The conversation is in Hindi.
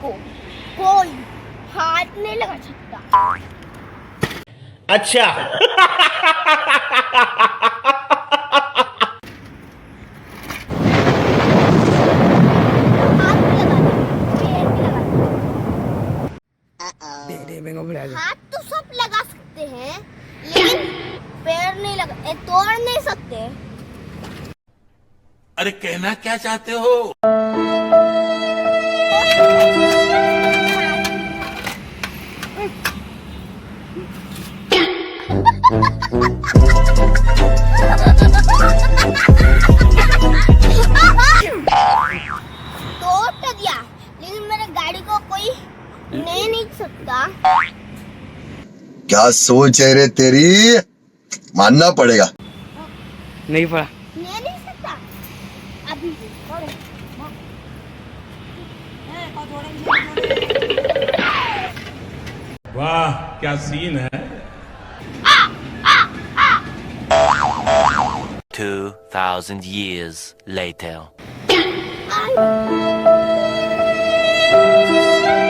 को कोई हाथ नहीं लगा सकता। अच्छा। हाथ नहीं लगाते, पैर नहीं लगाते। हाथ तो सब लगा सकते हैं, लेकिन पैर नहीं लगा, तोड़ नहीं सकते। अरे कहना क्या चाहते हो? तोड़ तो दिया, लेकिन मेरे गाड़ी को कोई नहीं सकता। क्या सोच है रे तेरी, मानना पड़ेगा। नहीं पड़ा। नहीं सकता अभी। वाह क्या सीन है। 2,000 years later.